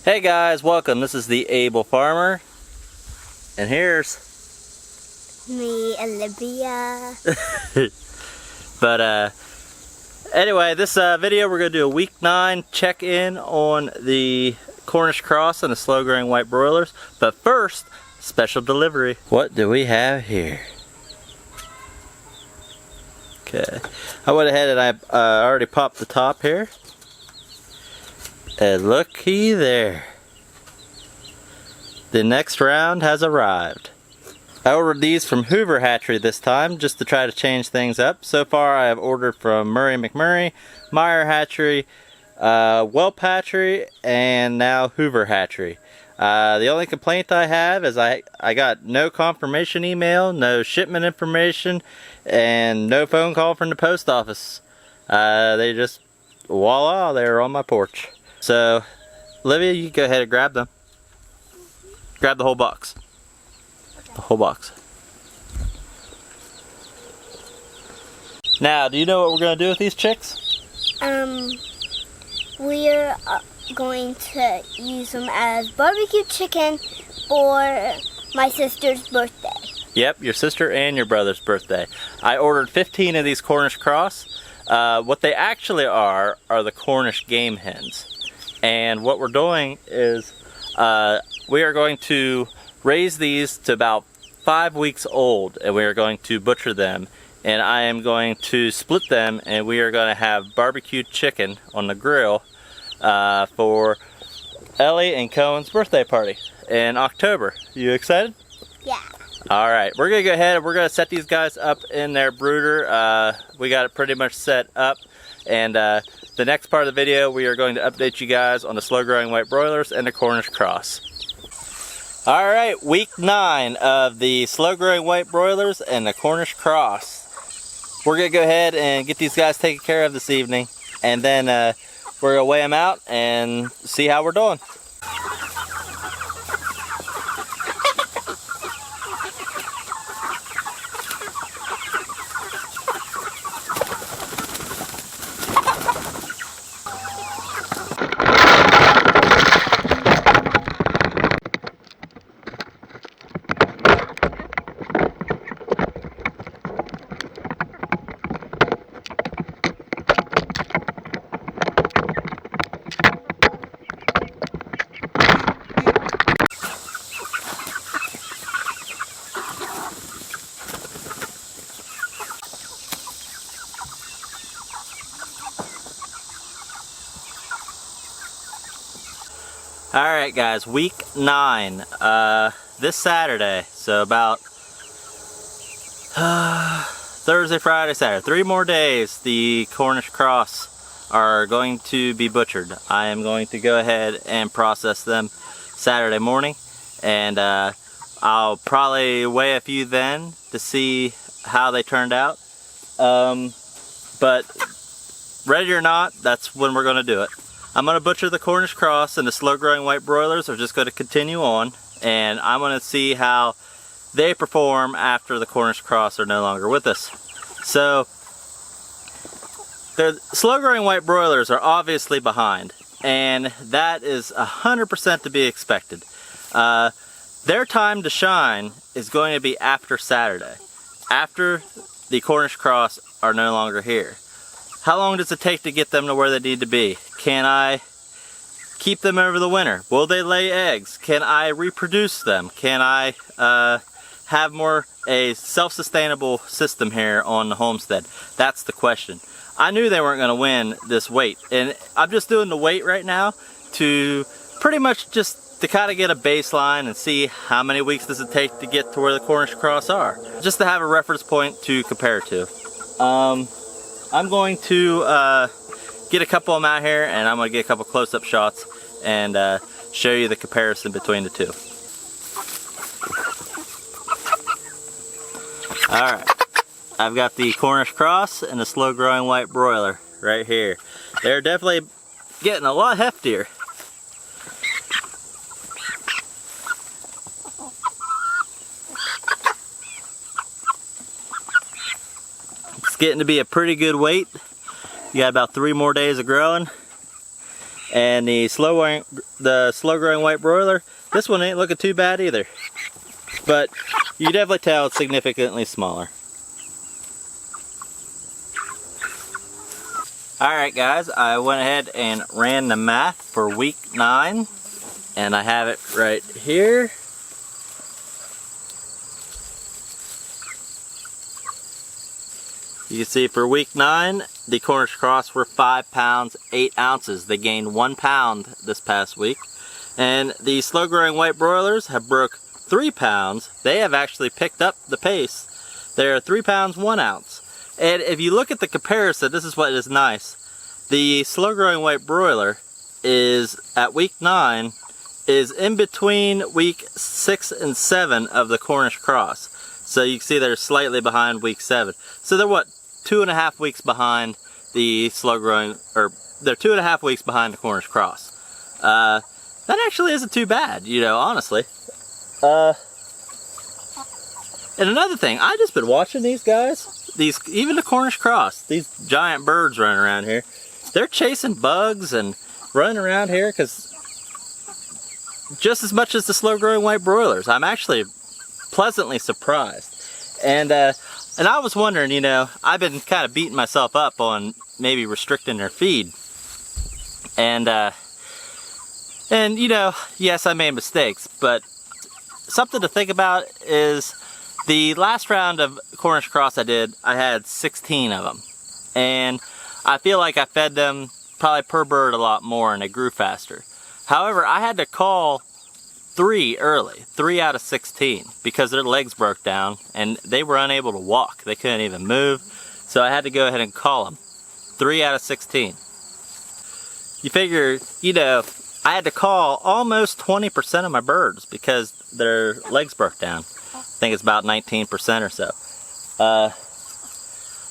Hey guys, welcome. This is the Able Farmer, and here's me, Olivia. But anyway, this video we're going to do a week 9 check-in on the Cornish cross and the slow-growing white broilers. But first, special delivery. What do we have here? Okay, I went ahead and I already popped the top here. And looky there. The next round has arrived. I ordered these from Hoover Hatchery this time just to try to change things up. So far I have ordered from Murray McMurray, Meyer Hatchery, Welp Hatchery, and now Hoover Hatchery. The only complaint I have is I got no confirmation email, no shipment information, and no phone call from the post office. They just, voila, they're on my porch. So, Olivia, you go ahead and grab them. Grab the whole box. Okay. The whole box. Now, do you know what we're going to do with these chicks? We're going to use them as barbecue chicken for my sister's birthday. Yep, your sister and your brother's birthday. I ordered 15 of these Cornish cross. What they actually are the Cornish game hens. And what we're doing is we are going to raise these to about 5 weeks old, and we are going to butcher them, and I am going to split them, and we are going to have barbecued chicken on the grill for Ellie and Cohen's birthday party in October. You excited? Yeah. Alright, we're going to go ahead and we're going to set these guys up in their brooder. We got it pretty much set up, and the next part of the video, we are going to update you guys on the slow-growing white broilers and the Cornish cross. Alright, week 9 of the slow-growing white broilers and the Cornish cross. We're going to go ahead and get these guys taken care of this evening, and then we're going to weigh them out and see how we're doing. Alright guys, week 9, this Saturday, so about Thursday, Friday, Saturday, 3 more days, the Cornish cross are going to be butchered. I am going to go ahead and process them Saturday morning, and I'll probably weigh a few then to see how they turned out, but ready or not, that's when we're going to do it. I'm going to butcher the Cornish cross, and the slow-growing white broilers are just going to continue on, and I'm going to see how they perform after the Cornish cross are no longer with us. So, the slow-growing white broilers are obviously behind, and that is 100% to be expected. Their time to shine is going to be after Saturday, after the Cornish cross are no longer here. How long does it take to get them to where they need to be? Can I keep them over the winter? Will they lay eggs? Can I reproduce them? Can I have a self-sustainable system here on the homestead? That's the question. I knew they weren't going to win this weight, and I'm just doing the weight right now to pretty much just to kind of get a baseline and see how many weeks does it take to get to where the Cornish cross are, just to have a reference point to compare to. I'm going to get a couple of them out here, and I'm going to get a couple close-up shots and show you the comparison between the two. Alright, I've got the Cornish cross and the slow-growing white broiler right here. They're definitely getting a lot heftier. It's getting to be a pretty good weight. You got about 3 more days of growing, And the slow-growing white broiler, this one ain't looking too bad either. But you can definitely tell it's significantly smaller. Alright guys, I went ahead and ran the math for week 9. And I have it right here. You can see for week 9, the Cornish cross were 5 pounds, 8 ounces. They gained 1 pound this past week. And the slow-growing white broilers have broke 3 pounds. They have actually picked up the pace. They're 3 pounds, 1 ounce. And if you look at the comparison, this is what is nice. The slow-growing white broiler is, at week 9, is in between week 6 and 7 of the Cornish cross. So you can see they're slightly behind week 7. So they're what, 2.5 weeks behind the slow-growing, or they're 2.5 weeks behind the Cornish cross. That actually isn't too bad, you know, honestly. And another thing, I've just been watching these guys, even the Cornish cross, these giant birds running around here. They're chasing bugs and running around here because just as much as the slow-growing white broilers. I'm actually pleasantly surprised. And I was wondering, you know, I've been kind of beating myself up on maybe restricting their feed. And you know, yes, I made mistakes, but something to think about is the last round of Cornish cross I did, I had 16 of them. And I feel like I fed them probably per bird a lot more and they grew faster. However, I had to call 3 early, 3 out of 16, because their legs broke down and they were unable to walk. They couldn't even move, so I had to go ahead and call them. 3 out of 16. You figure, you know, I had to call almost 20% of my birds because their legs broke down. I think it's about 19% or so.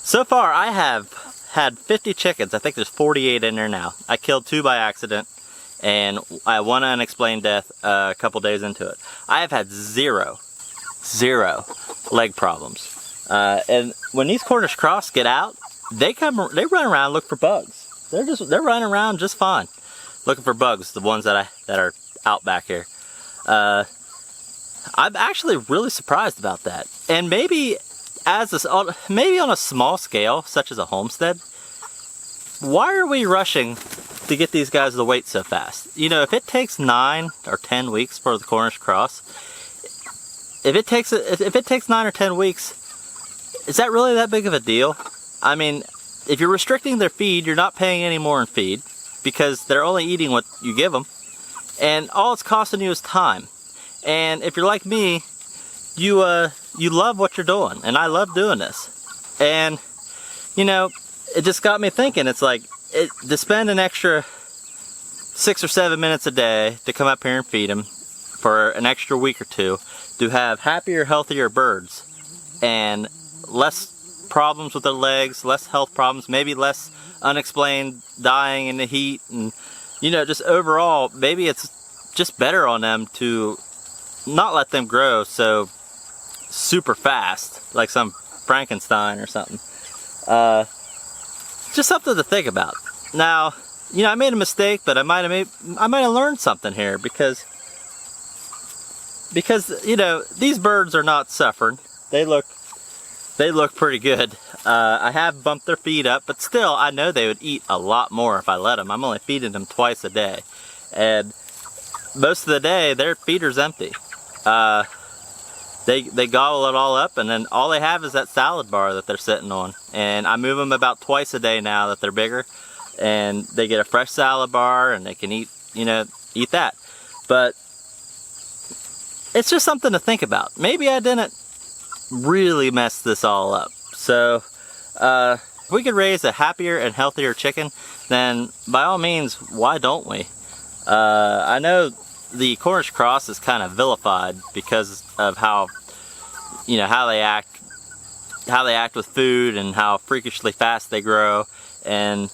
So far, I have had 50 chickens. I think there's 48 in there now. I killed 2 by accident. And I had 1 unexplained death a couple days into it. I have had zero leg problems. And when these Cornish cross get out, they run around and look for bugs. They're running around just fine, looking for bugs. The ones that are out back here. I'm actually really surprised about that. And maybe maybe on a small scale, such as a homestead, why are we rushing to get these guys to weight so fast? You know, if it takes 9 or 10 weeks for the Cornish cross, if it takes 9 or 10 weeks, is that really that big of a deal? I mean, if you're restricting their feed, you're not paying any more in feed because they're only eating what you give them, and all it's costing you is time. And if you're like me, you love what you're doing, and I love doing this. And you know, it just got me thinking. It's like, to spend an extra 6 or 7 minutes a day to come up here and feed them for an extra week or 2 to have happier, healthier birds and less problems with their legs, less health problems, maybe less unexplained dying in the heat, and you know, just overall, maybe it's just better on them to not let them grow so super fast like some Frankenstein or something. Just something to think about. Now, you know, I made a mistake, but I might have learned something here because you know, these birds are not suffering. They look pretty good. I have bumped their feed up, but still, I know they would eat a lot more if I let them. I'm only feeding them twice a day, and most of the day their feeder's empty. They gobble it all up, and then all they have is that salad bar that they're sitting on. And I move them about twice a day now that they're bigger, and they get a fresh salad bar, and they can eat that. But it's just something to think about. Maybe I didn't really mess this all up. So if we could raise a happier and healthier chicken, then by all means, why don't we? I know the Cornish cross is kind of vilified because of how they act with food and how freakishly fast they grow, and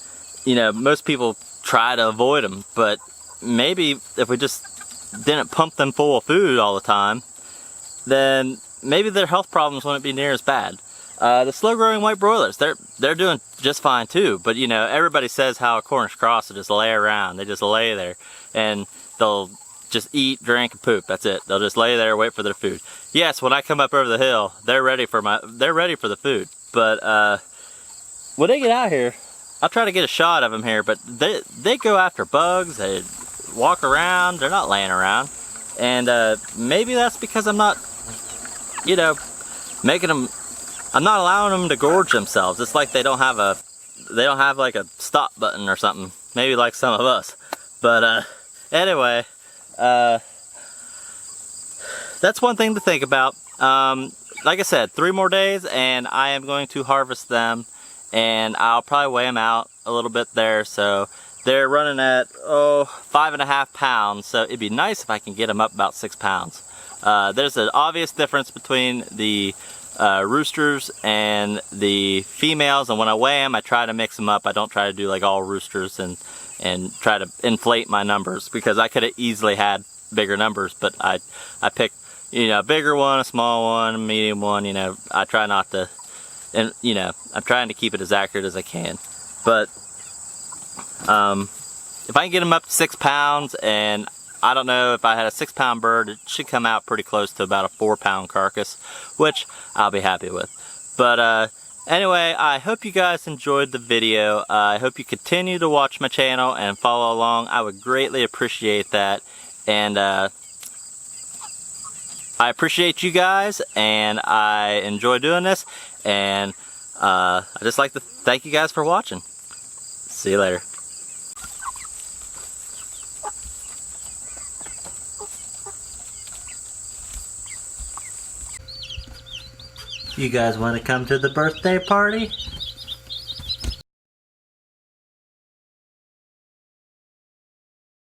you know, most people try to avoid them, but maybe if we just didn't pump them full of food all the time, then maybe their health problems wouldn't be near as bad. The slow-growing white broilers, they're doing just fine too. But you know, everybody says how a Cornish cross will just lay around. They just lay there, and they'll just eat, drink, and poop. That's it. They'll just lay there, wait for their food. Yes, when I come up over the hill, they're ready for the food. But when they get out here, I'll try to get a shot of them here. But they go after bugs. They walk around. They're not laying around. And maybe that's because I'm not, you know, I'm not allowing them to gorge themselves. It's like they don't have like a stop button or something. Maybe like some of us. But anyway, that's one thing to think about. Like I said, 3 more days and I am going to harvest them, and I'll probably weigh them out a little bit there. So they're running at 5.5 pounds. So it'd be nice if I can get them up about 6 pounds. There's an obvious difference between the roosters and the females, and when I weigh them, I try to mix them up. I don't try to do like all roosters and try to inflate my numbers, because I could have easily had bigger numbers, but I picked, you know, a bigger one, a small one, a medium one. You know, I try not to, and you know, I'm trying to keep it as accurate as I can. But if I can get them up to 6 pounds, and I don't know, if I had a 6-pound bird, it should come out pretty close to about a 4-pound carcass, which I'll be happy with. But anyway, I hope you guys enjoyed the video. I hope you continue to watch my channel and follow along. I would greatly appreciate that. And I appreciate you guys, and I enjoy doing this. And I just like to thank you guys for watching. See you later. You guys want to come to the birthday party?